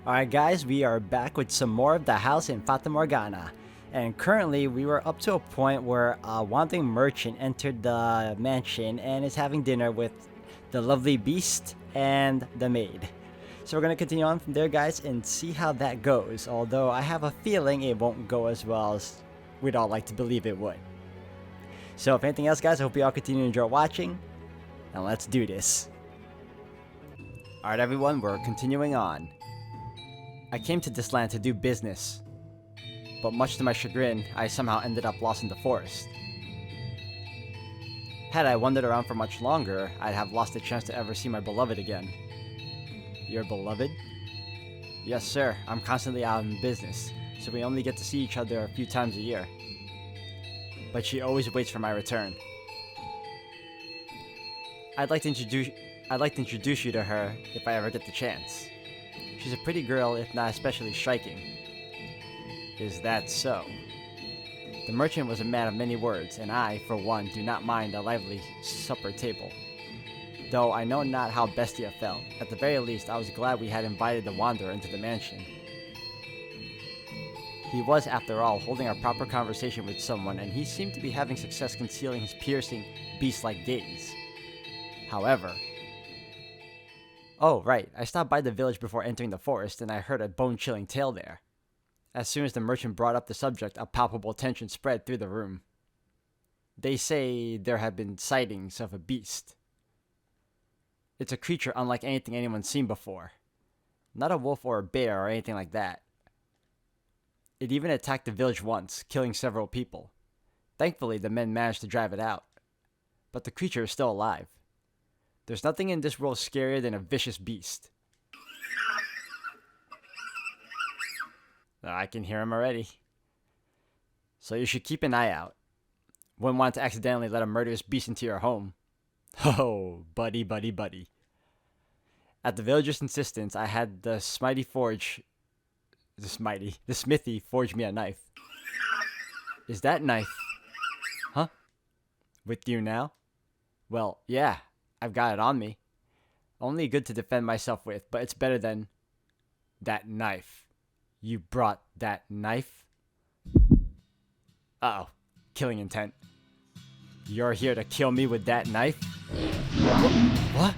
Alright guys, we are back with some more of the house in Fata Morgana. And currently we were up to a point where a wandering merchant entered the mansion and is having dinner with the lovely beast and the maid. So we're going to continue on from there guys and see how that goes, although I have a feeling it won't go as well as we'd all like to believe it would. So if anything else guys, I hope you all continue to enjoy watching, and let's do this. Alright everyone, we're continuing on. I came to this land to do business, but much to my chagrin, I somehow ended up lost in the forest. Had I wandered around for much longer, I'd have lost the chance to ever see my beloved again. Your beloved? Yes sir, I'm constantly out in business, so we only get to see each other a few times a year. But she always waits for my return. I'd like to introduce you to her if I ever get the chance. She's a pretty girl, if not especially striking. Is that so? The merchant was a man of many words, and I, for one, do not mind a lively supper table. Though I know not how Bestia felt, at the very least I was glad we had invited the wanderer into the mansion. He was, after all, holding a proper conversation with someone, and he seemed to be having success concealing his piercing, beast-like gaze. However... Oh, right, I stopped by the village before entering the forest, and I heard a bone-chilling tale there. As soon as the merchant brought up the subject, a palpable tension spread through the room. They say there have been sightings of a beast. It's a creature unlike anything anyone's seen before. Not a wolf or a bear or anything like that. It even attacked the village once, killing several people. Thankfully, the men managed to drive it out. But the creature is still alive. There's nothing in this world scarier than a vicious beast. I can hear him already. So you should keep an eye out. Wouldn't want to accidentally let a murderous beast into your home. Oh, buddy, buddy, buddy. At the villager's insistence, I had the smithy forge me a knife. Is that knife? Huh? With you now? Well, yeah. I've got it on me. Only good to defend myself with, but it's better than that knife. You brought that knife? Uh-oh. Killing intent. You're here to kill me with that knife? What?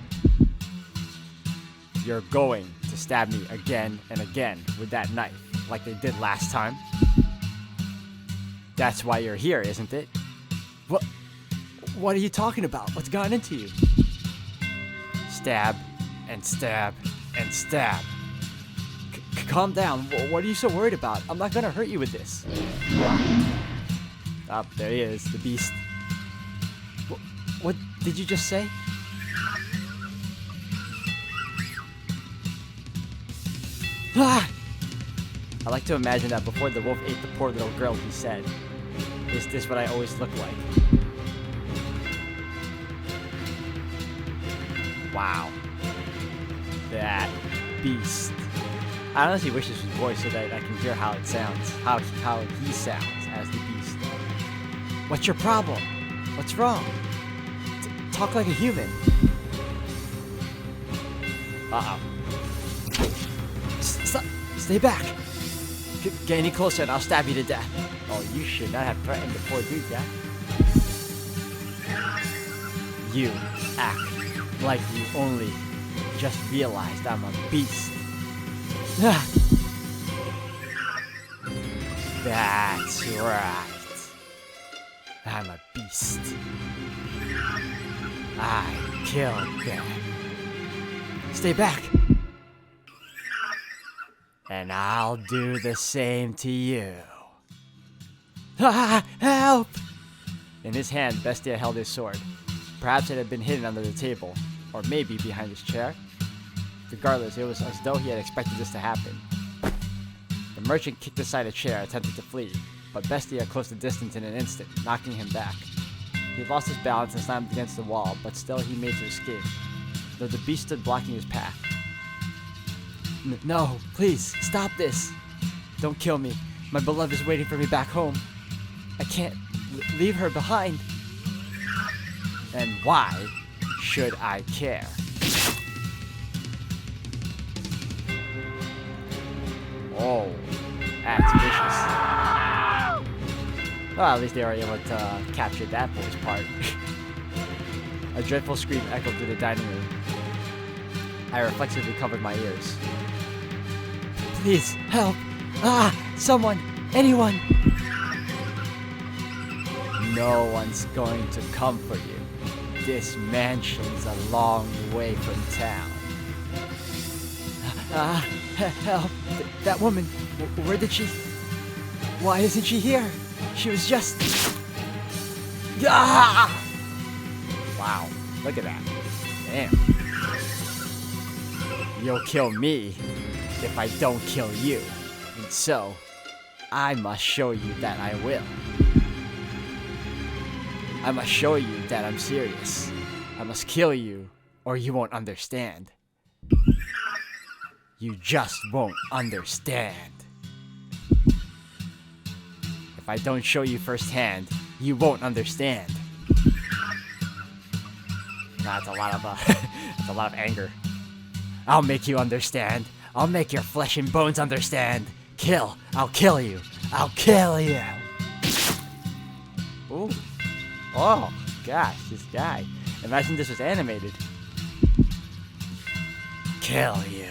You're going to stab me again and again with that knife, like they did last time? That's why you're here, isn't it? What are you talking about? What's gotten into you? Stab, and stab, and stab. Calm down. What are you so worried about? I'm not gonna hurt you with this. Ah, there he is, the beast. What did you just say? Ah! I like to imagine that before the wolf ate the poor little girl, he said, "Is this what I always look like?" Wow. That beast. I honestly wish this was voiced so that I can hear how it sounds. How he sounds as the beast. What's your problem? What's wrong? Talk like a human. Uh-oh. Stop! Stay back! Get any closer and I'll stab you to death. Oh, you should not have threatened the poor dude, yeah? You act like you only just realized I'm a beast. That's right. I'm a beast. I killed them. Stay back. And I'll do the same to you. Help! In his hand, Bestia held his sword. Perhaps it had been hidden under the table, or maybe behind his chair. Regardless, it was as though he had expected this to happen. The merchant kicked aside a chair, attempting to flee, but Bestia closed the distance in an instant, knocking him back. He lost his balance and slammed against the wall, but still he made to escape, though the beast stood blocking his path. No, please, stop this! Don't kill me. My beloved is waiting for me back home. I can't leave her behind. And why should I care? Oh, that's vicious. Well, at least they were able to capture that voice part. A dreadful scream echoed through the dining room. I reflexively covered my ears. Please, help! Ah! Someone! Anyone! No one's going to come for you. This mansion's a long way from town. Help! That woman! Where did she... Why isn't she here? She was just... Ah! Wow, look at that. Damn. You'll kill me if I don't kill you. And so, I must show you that I will. I must show you that I'm serious. I must kill you, or you won't understand. You just won't understand. If I don't show you firsthand, you won't understand. That's a lot of that's a lot of anger. I'll make you understand. I'll make your flesh and bones understand. Kill. I'll kill you. I'll kill you. Ooh. Oh, gosh, this guy. Imagine this was animated. Kill you.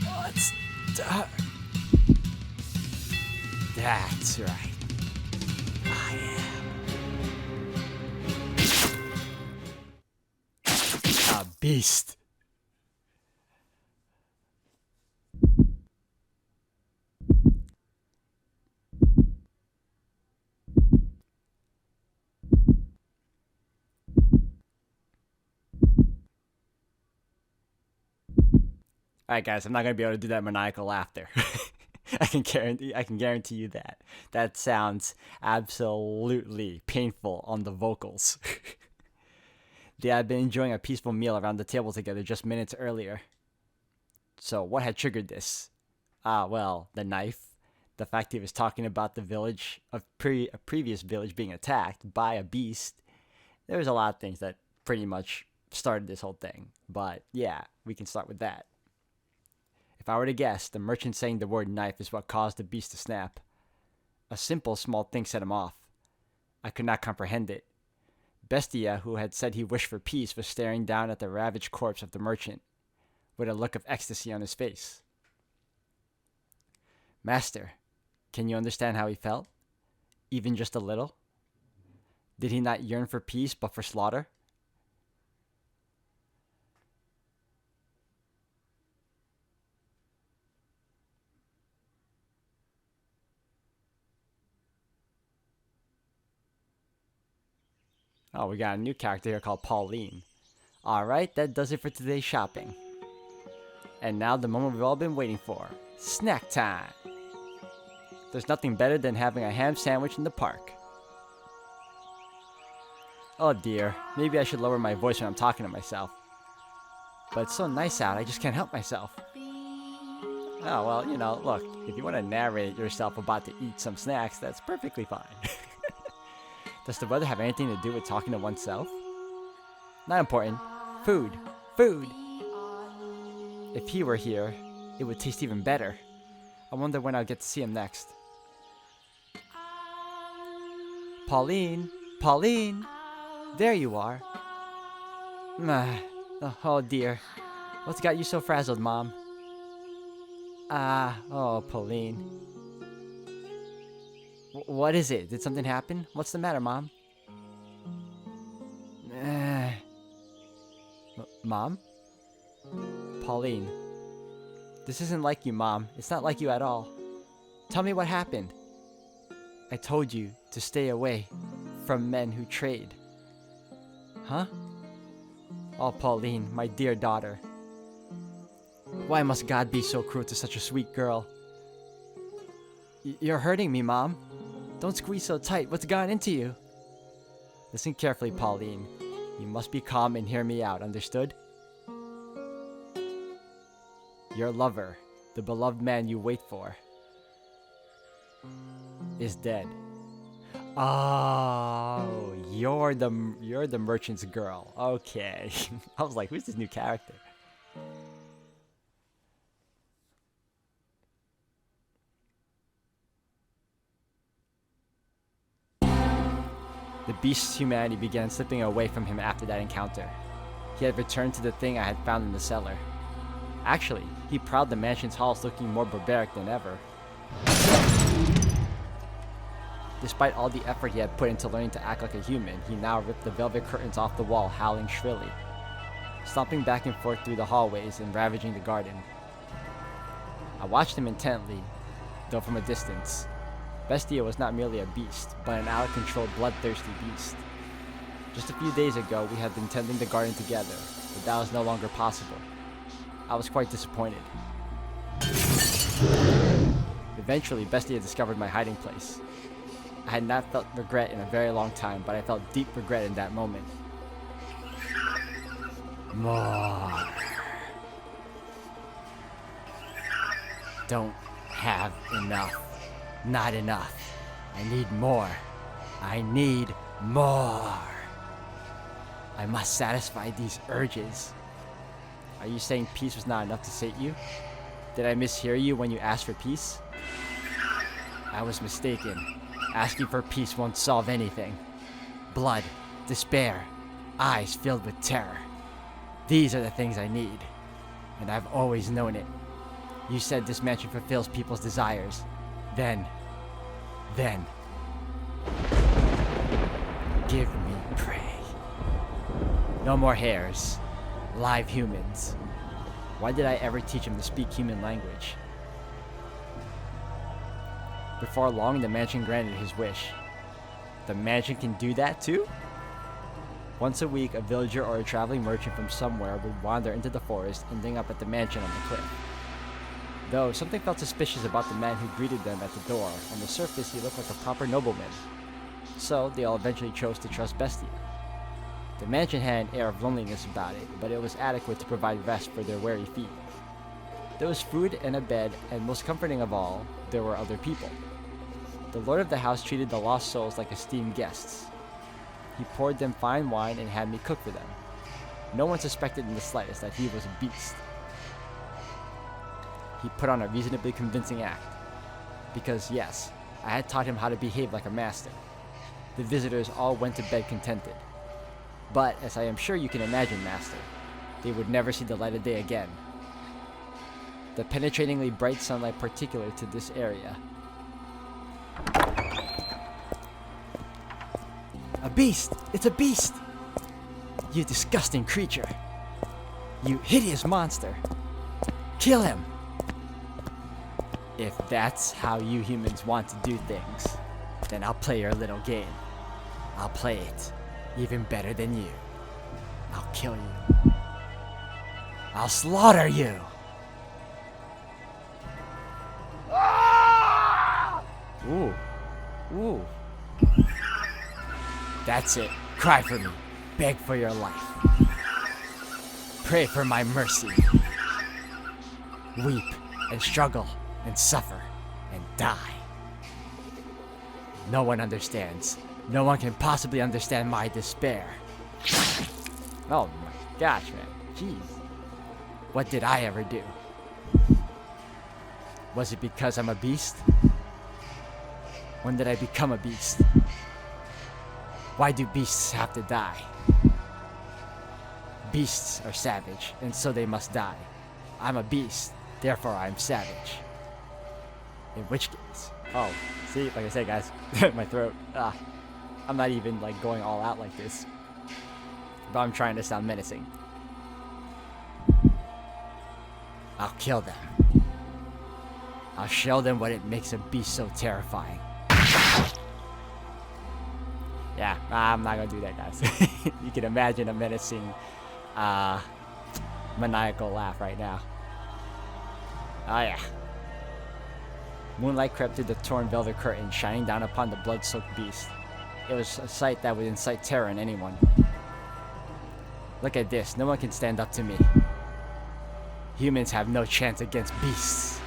What's dark? That's right. I am a beast. Alright guys, I'm not gonna be able to do that maniacal laughter. I can guarantee you that. That sounds absolutely painful on the vocals. They had been enjoying a peaceful meal around the table together just minutes earlier. So what had triggered this? Well, the knife. The fact he was talking about the village, a previous village being attacked by a beast. There was a lot of things that pretty much started this whole thing. But yeah, we can start with that. If I were to guess, the merchant saying the word knife is what caused the beast to snap. A simple, small thing set him off. I could not comprehend it. Bestia, who had said he wished for peace, was staring down at the ravaged corpse of the merchant, with a look of ecstasy on his face. Master, can you understand how he felt? Even just a little? Did he not yearn for peace, but for slaughter? Oh, we got a new character here called Pauline. Alright, that does it for today's shopping. And now the moment we've all been waiting for. Snack time! There's nothing better than having a ham sandwich in the park. Oh dear, maybe I should lower my voice when I'm talking to myself. But it's so nice out, I just can't help myself. Oh, well, you know, look, if you want to narrate yourself about to eat some snacks, that's perfectly fine. Does the weather have anything to do with talking to oneself? Not important. Food. Food! If he were here, it would taste even better. I wonder when I'll get to see him next. Pauline! Pauline! There you are. Oh dear. What's got you so frazzled, Mom? Oh, Pauline. What is it? Did something happen? What's the matter, Mom? Mom? Pauline. This isn't like you, Mom. It's not like you at all. Tell me what happened. I told you to stay away from men who trade. Huh? Oh, Pauline, my dear daughter. Why must God be so cruel to such a sweet girl? You're hurting me, Mom. Don't squeeze so tight. What's gotten into you? Listen carefully, Pauline. You must be calm and hear me out, understood? Your lover, the beloved man you wait for, is dead. Oh, you're the merchant's girl. Okay. I was like, who's this new character? The beast's humanity began slipping away from him after that encounter. He had returned to the thing I had found in the cellar. Actually, he prowled the mansion's halls looking more barbaric than ever. Despite all the effort he had put into learning to act like a human, he now ripped the velvet curtains off the wall, howling shrilly, stomping back and forth through the hallways and ravaging the garden. I watched him intently, though from a distance. Bestia was not merely a beast, but an out-of-control, bloodthirsty beast. Just a few days ago, we had been tending the garden together, but that was no longer possible. I was quite disappointed. Eventually, Bestia discovered my hiding place. I had not felt regret in a very long time, but I felt deep regret in that moment. More. Don't have enough. Not enough. I need more. I need more. I must satisfy these urges. Are you saying peace was not enough to sate you? Did I mishear you when you asked for peace? I was mistaken. Asking for peace won't solve anything. Blood, despair, eyes filled with terror. These are the things I need. And I've always known it. You said this mansion fulfills people's desires. Then, give me prey. No more hares. Live humans. Why did I ever teach him to speak human language? Before long, the mansion granted his wish. The mansion can do that too? Once a week, a villager or a traveling merchant from somewhere would wander into the forest, ending up at the mansion on the cliff. Though, something felt suspicious about the man who greeted them at the door. On the surface, he looked like a proper nobleman. So, they all eventually chose to trust Bestia. The mansion had an air of loneliness about it, but it was adequate to provide rest for their weary feet. There was food and a bed, and most comforting of all, there were other people. The lord of the house treated the lost souls like esteemed guests. He poured them fine wine and had me cook for them. No one suspected in the slightest that he was a beast. He put on a reasonably convincing act. Because yes, I had taught him how to behave like a master. The visitors all went to bed contented. But, as I am sure you can imagine, master, they would never see the light of day again. The penetratingly bright sunlight particular to this area. A beast! It's a beast! You disgusting creature! You hideous monster! Kill him! If that's how you humans want to do things, then I'll play your little game. I'll play it even better than you. I'll kill you. I'll slaughter you! Ooh. Ooh. That's it. Cry for me. Beg for your life. Pray for my mercy. Weep and struggle and suffer and die. No one understands. No one can possibly understand my despair. Oh my gosh, man. Jeez. What did I ever do? Was it because I'm a beast? When did I become a beast? Why do beasts have to die? Beasts are savage, and so they must die. I'm a beast, therefore I'm savage. In which case... Oh, see, like I said, guys, my throat. I'm not even, like, going all out like this. But I'm trying to sound menacing. I'll kill them. I'll show them what it makes a beast so terrifying. Yeah, I'm not gonna do that, guys. You can imagine a menacing, maniacal laugh right now. Oh yeah. Moonlight crept through the torn velvet curtain, shining down upon the blood-soaked beast. It was a sight that would incite terror in anyone. Look at this, no one can stand up to me. Humans have no chance against beasts.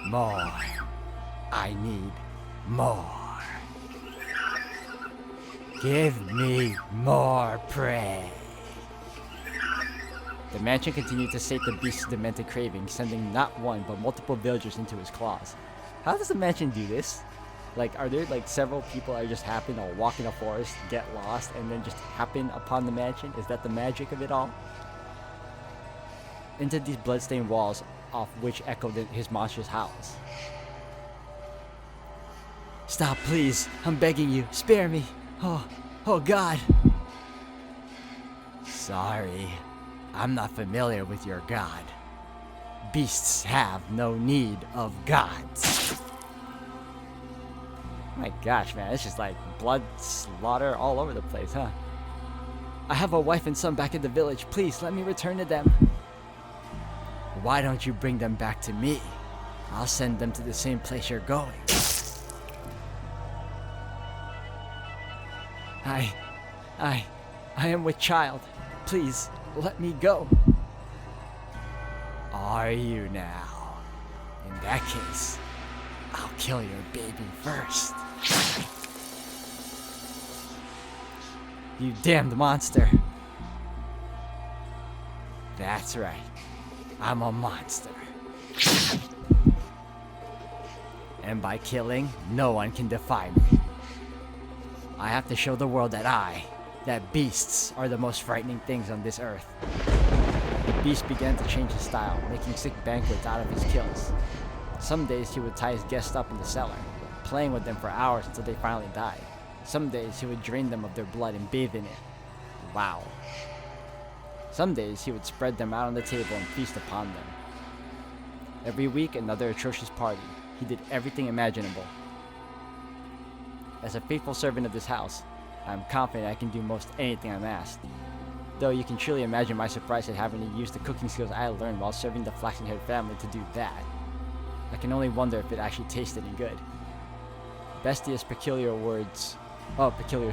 More. I need more. Give me more prey. The mansion continued to sate the beast's demented craving, sending not one but multiple villagers into his claws. How does the mansion do this? Like, are there like several people that just happen to walk in a forest, get lost, and then just happen upon the mansion? Is that the magic of it all? Into these bloodstained walls off which echoed his monstrous howls. Stop, please. I'm begging you. Spare me. Oh God. Sorry. I'm not familiar with your god. Beasts have no need of gods. My gosh, man, it's just like blood slaughter all over the place, huh? I have a wife and son back in the village. Please, let me return to them. Why don't you bring them back to me? I'll send them to the same place you're going. I am with child. Please, let me go. Are you now? In that case, I'll kill your baby first. You damned monster. That's right. I'm a monster. And by killing, no one can defy me. I have to show the world that beasts are the most frightening things on this earth. The beast began to change his style, making sick banquets out of his kills. Some days he would tie his guests up in the cellar, playing with them for hours until they finally died. Some days he would drain them of their blood and bathe in it. Wow. Some days he would spread them out on the table and feast upon them. Every week, another atrocious party. He did everything imaginable. As a faithful servant of this house, I am confident I can do most anything I'm asked. Though you can truly imagine my surprise at having to use the cooking skills I learned while serving the flaxen-haired family to do that. I can only wonder if it actually tasted any good. Bestia's peculiar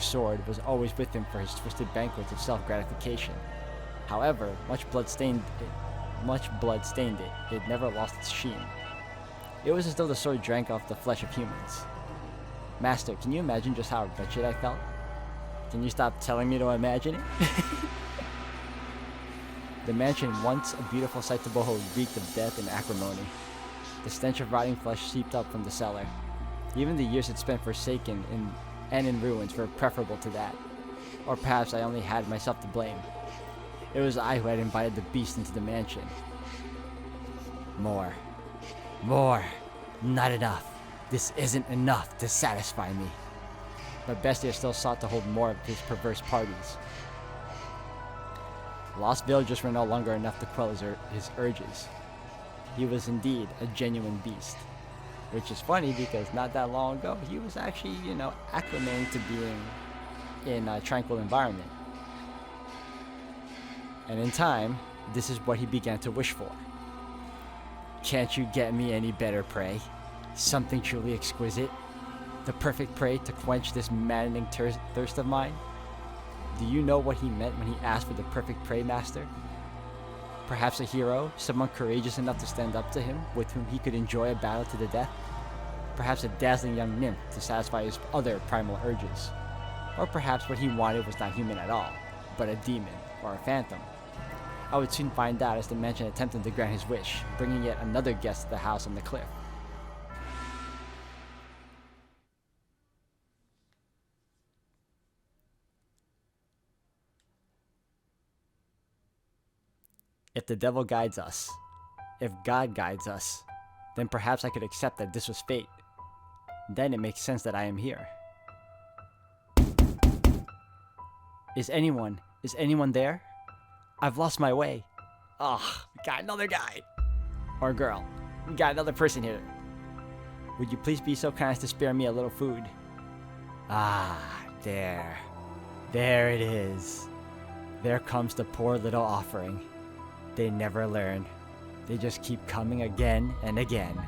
sword was always with him for his twisted banquets of self-gratification. However, much blood stained it, it never lost its sheen. It was as though the sword drank off the flesh of humans. Master, can you imagine just how wretched I felt? Can you stop telling me to imagine it? The mansion, once a beautiful sight to behold, reeked of death and acrimony. The stench of rotting flesh seeped up from the cellar. Even the years it spent forsaken and in ruins were preferable to that. Or perhaps I only had myself to blame. It was I who had invited the beast into the mansion. More. Not enough. This isn't enough to satisfy me. But Bestia still sought to hold more of his perverse parties. Lost villagers were no longer enough to quell his urges. He was indeed a genuine beast. Which is funny because not that long ago, he was actually, acclimating to being in a tranquil environment. And in time, this is what he began to wish for. Can't you get me any better prey? Something truly exquisite? The perfect prey to quench this maddening thirst of mine? Do you know what he meant when he asked for the perfect prey, Master? Perhaps a hero, someone courageous enough to stand up to him, with whom he could enjoy a battle to the death? Perhaps a dazzling young nymph to satisfy his other primal urges? Or perhaps what he wanted was not human at all, but a demon or a phantom? I would soon find out as the mansion attempted to grant his wish, bringing yet another guest to the house on the cliff. If the devil guides us, if God guides us, then perhaps I could accept that this was fate. Then it makes sense that I am here. Is anyone there? I've lost my way. We got another guy. Or girl. We got another person here. Would you please be so kind as to spare me a little food? There. There it is. There comes the poor little offering. They never learn. They just keep coming again and again.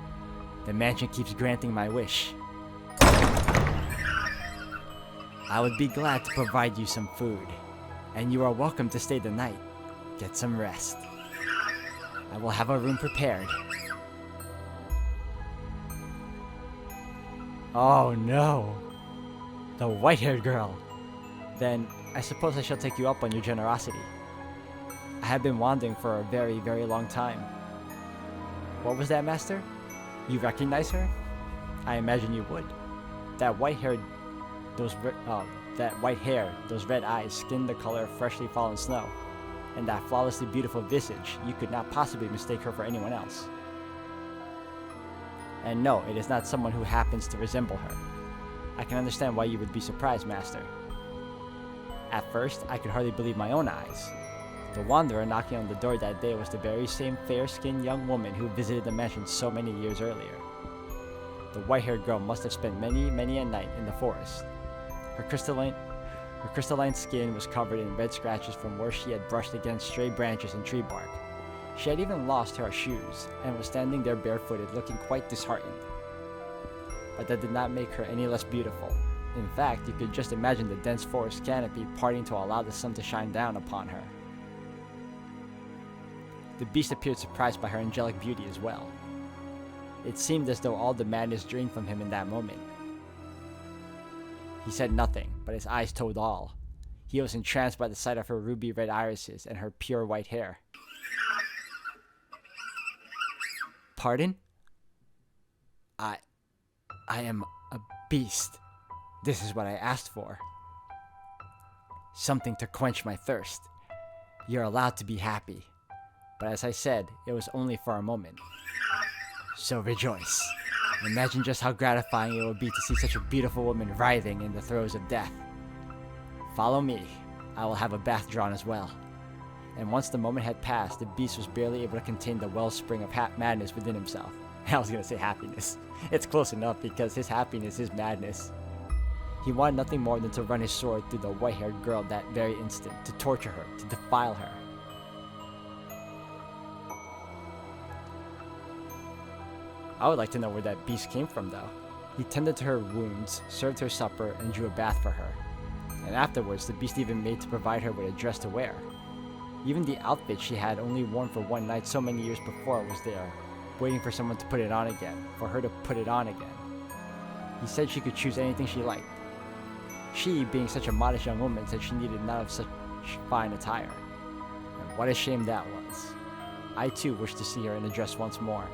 The mansion keeps granting my wish. I would be glad to provide you some food, and you are welcome to stay the night. Get some rest. I will have a room prepared. Oh no! The white-haired girl! Then, I suppose I shall take you up on your generosity. I have been wandering for a very, very long time. What was that, master? You recognize her? I imagine you would. That white hair, those red eyes, skin the color of freshly fallen snow, and that flawlessly beautiful visage, you could not possibly mistake her for anyone else. And no, it is not someone who happens to resemble her. I can understand why you would be surprised, master. At first, I could hardly believe my own eyes. The wanderer knocking on the door that day was the very same fair-skinned young woman who visited the mansion so many years earlier. The white-haired girl must have spent many, many a night in the forest. Her crystalline skin was covered in red scratches from where she had brushed against stray branches and tree bark. She had even lost her shoes, and was standing there barefooted, looking quite disheartened. But that did not make her any less beautiful. In fact, you could just imagine the dense forest canopy parting to allow the sun to shine down upon her. The beast appeared surprised by her angelic beauty as well. It seemed as though all the madness drained from him in that moment. He said nothing, but his eyes told all. He was entranced by the sight of her ruby red irises and her pure white hair. Pardon? I am a beast. This is what I asked for. Something to quench my thirst. You're allowed to be happy. But as I said, it was only for a moment. So rejoice. Imagine just how gratifying it would be to see such a beautiful woman writhing in the throes of death. Follow me. I will have a bath drawn as well. And once the moment had passed, the beast was barely able to contain the wellspring of madness within himself. I was going to say happiness. It's close enough because his happiness is madness. He wanted nothing more than to run his sword through the white-haired girl that very instant, to torture her, to defile her. I would like to know where that beast came from, though. He tended to her wounds, served her supper, and drew a bath for her. And afterwards, the beast even made to provide her with a dress to wear. Even the outfit she had only worn for one night so many years before was there, waiting for someone to put it on again, for her to put it on again. He said she could choose anything she liked. She, being such a modest young woman, said she needed none of such fine attire. And what a shame that was. I too wished to see her in a dress once more.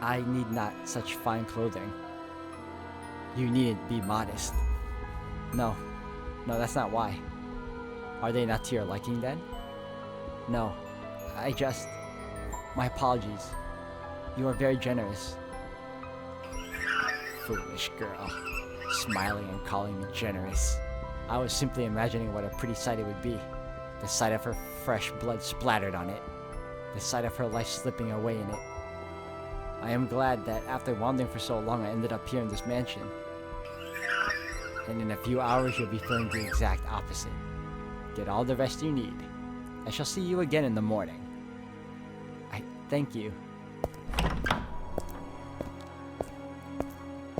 I need not such fine clothing. You needn't be modest. No, that's not why. Are they not to your liking then? No, my apologies. You are very generous. Foolish girl, smiling and calling me generous. I was simply imagining what a pretty sight it would be. The sight of her fresh blood splattered on it. The sight of her life slipping away in it. I am glad that after wandering for so long I ended up here in this mansion. And in a few hours you'll be feeling the exact opposite. Get all the rest you need. I shall see you again in the morning. Thank you.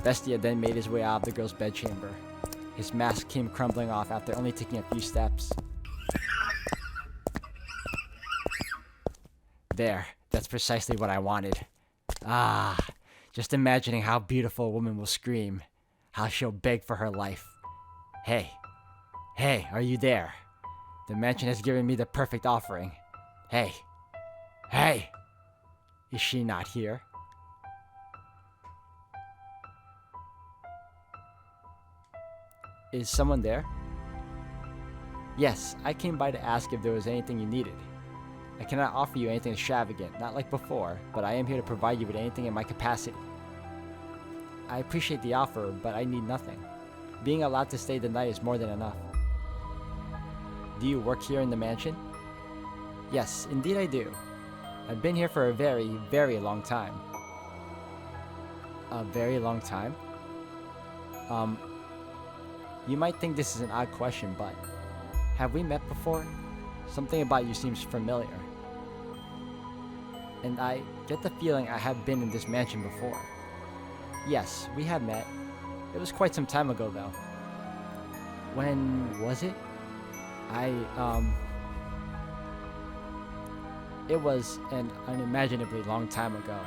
Bestia then made his way out of the girl's bedchamber. His mask came crumbling off after only taking a few steps. There, that's precisely what I wanted. Ah, just imagining how beautiful a woman will scream. How she'll beg for her life. Hey, are you there? The mansion has given me the perfect offering. Hey! Is she not here? Is someone there? Yes, I came by to ask if there was anything you needed. I cannot offer you anything extravagant, not like before, but I am here to provide you with anything in my capacity. I appreciate the offer, but I need nothing. Being allowed to stay the night is more than enough. Do you work here in the mansion? Yes, indeed I do. I've been here for a very, very long time. A very long time? You might think this is an odd question, but have we met before? Something about you seems familiar. And I get the feeling I have been in this mansion before. Yes, we have met. It was quite some time ago, though. When was it? It was an unimaginably long time ago.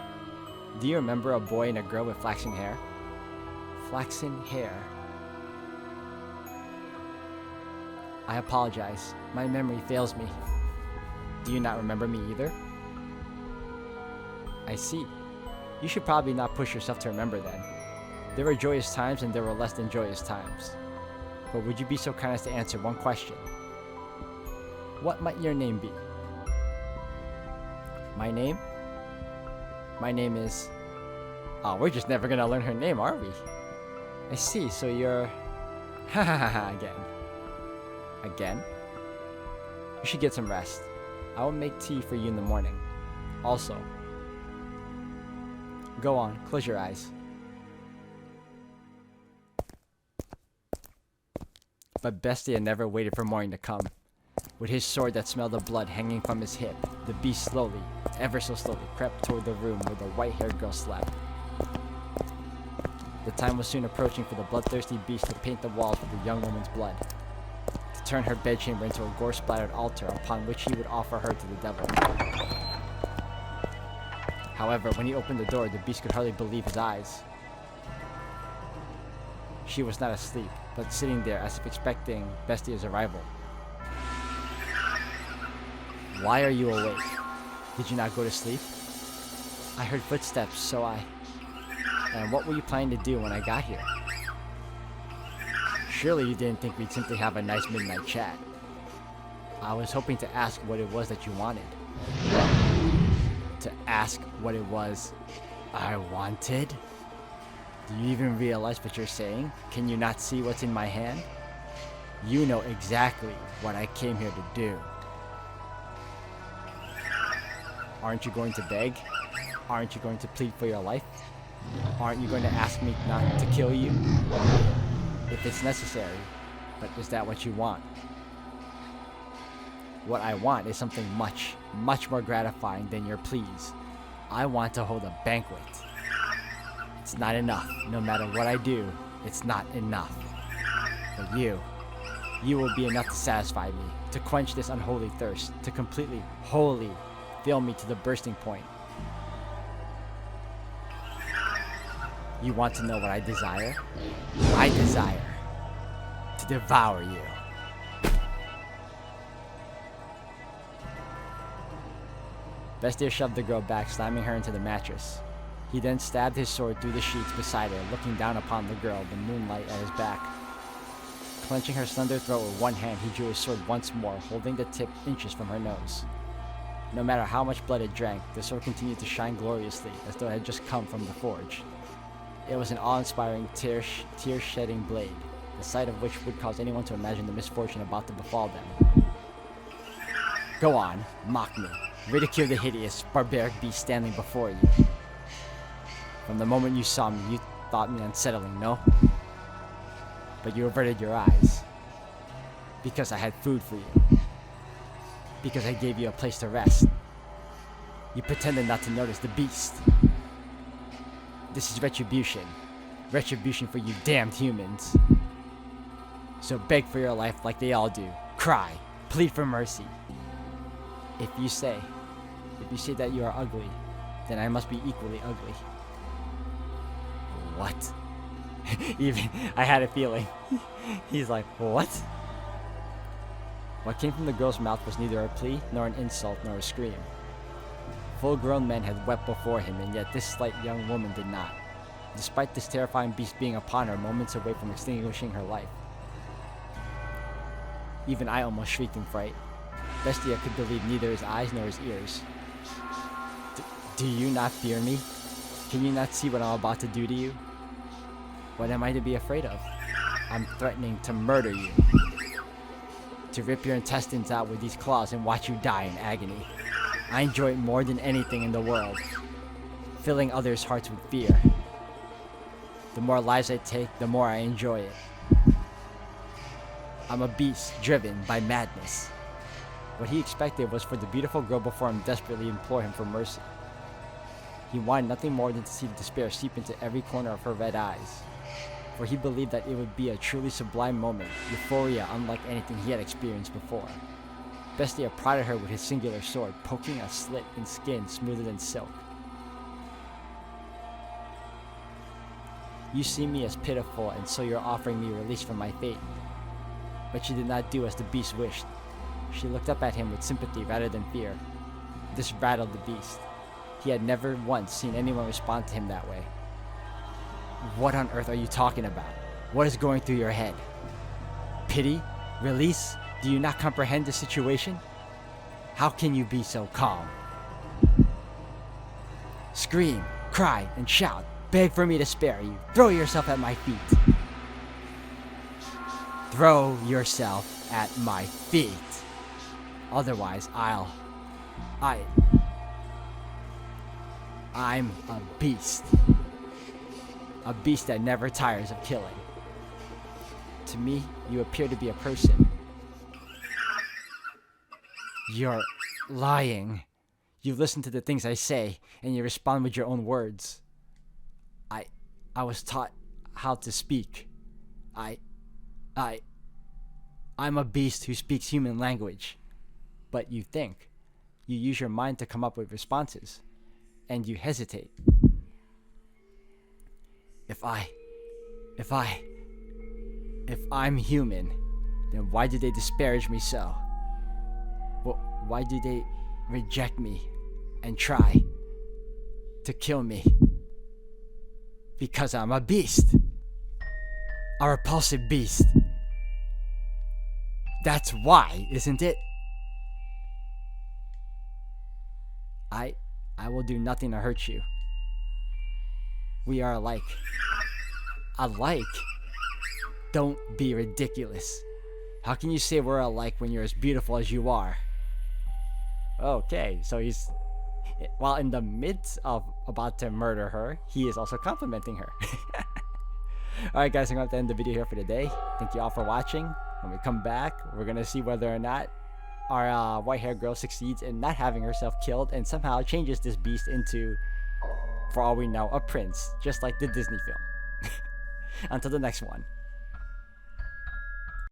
Do you remember a boy and a girl with flaxen hair? Flaxen hair. I apologize. My memory fails me. Do you not remember me either? I see. You should probably not push yourself to remember then. There were joyous times and there were less than joyous times. But would you be so kind as to answer one question? What might your name be? My name? My name is... Oh, we're just never gonna learn her name, are we? I see, so you're... Ha ha ha ha, again. Again? You should get some rest. I will make tea for you in the morning. Also, go on, close your eyes. But Bestia never waited for morning to come. With his sword that smelled of blood hanging from his hip, the beast slowly, ever so slowly, crept toward the room where the white-haired girl slept. The time was soon approaching for the bloodthirsty beast to paint the walls with the young woman's blood, to turn her bedchamber into a gore-splattered altar upon which he would offer her to the devil. However, when he opened the door, the beast could hardly believe his eyes. She was not asleep, but sitting there as if expecting Bestia's arrival. Why are you awake? Did you not go to sleep? I heard footsteps, so I... And what were you planning to do when I got here? Surely you didn't think we'd simply have a nice midnight chat. I was hoping to ask what it was that you wanted. To ask what it was I wanted? Do you even realize what you're saying? Can you not see what's in my hand? You know exactly what I came here to do. Aren't you going to beg? Aren't you going to plead for your life? Aren't you going to ask me not to kill you? If it's necessary. But is that what you want? What I want is something much, much more gratifying than your pleas. I want to hold a banquet. It's not enough. No matter what I do, it's not enough. But you will be enough to satisfy me, to quench this unholy thirst, to completely, wholly fill me to the bursting point. You want to know what I desire? I desire to devour you. Bestia shoved the girl back, slamming her into the mattress. He then stabbed his sword through the sheets beside her, looking down upon the girl, the moonlight at his back. Clenching her slender throat with one hand, he drew his sword once more, holding the tip inches from her nose. No matter how much blood it drank, the sword continued to shine gloriously, as though it had just come from the forge. It was an awe-inspiring, tear-shedding blade, the sight of which would cause anyone to imagine the misfortune about to befall them. Go on, mock me, ridicule the hideous, barbaric beast standing before you. From the moment you saw me, you thought me unsettling, no? But you averted your eyes. Because I had food for you. Because I gave you a place to rest. You pretended not to notice the beast. This is retribution. Retribution for you damned humans. So beg for your life like they all do. Cry. Plead for mercy. If you say that you are ugly, then I must be equally ugly. What? Even I had a feeling. He's like, what? What came from the girl's mouth was neither a plea, nor an insult, nor a scream. Full-grown men had wept before him, and yet this slight young woman did not, despite this terrifying beast being upon her moments away from extinguishing her life. Even I almost shrieked in fright. Bestia could believe neither his eyes nor his ears. Do you not fear me? Can you not see what I'm about to do to you? What am I to be afraid of? I'm threatening to murder you. To rip your intestines out with these claws and watch you die in agony. I enjoy it more than anything in the world. Filling others' hearts with fear. The more lives I take, the more I enjoy it. I'm a beast driven by madness. What he expected was for the beautiful girl before him desperately implore him for mercy. He wanted nothing more than to see despair seep into every corner of her red eyes. For he believed that it would be a truly sublime moment, euphoria unlike anything he had experienced before. Bestia prodded her with his singular sword, poking a slit in skin smoother than silk. You see me as pitiful, and so you're offering me release from my fate. But she did not do as the beast wished. She looked up at him with sympathy rather than fear. This rattled the beast. He had never once seen anyone respond to him that way. What on earth are you talking about? What is going through your head? Pity? Release? Do you not comprehend the situation? How can you be so calm? Scream, cry, and shout. Beg for me to spare you. Throw yourself at my feet. Throw yourself at my feet. Otherwise, I'm a beast. A beast that never tires of killing. To me, you appear to be a person. You're lying. You listen to the things I say, and you respond with your own words. I was taught how to speak. I'm a beast who speaks human language. But you think. You use your mind to come up with responses. And you hesitate. If I'm human, then why do they disparage me so? Why do they reject me and try to kill me? Because I'm a beast. A repulsive beast. That's why, isn't it? I will do nothing to hurt you. We are alike. Alike? Don't be ridiculous. How can you say we're alike when you're as beautiful as you are? Okay, so he's... While in the midst of about to murder her, he is also complimenting her. Alright guys, I'm going to end the video here for today. Thank you all for watching. When we come back, we're going to see whether or not our white-haired girl succeeds in not having herself killed and somehow changes this beast into, for all we know, a prince, just like the Disney film. Until the next one.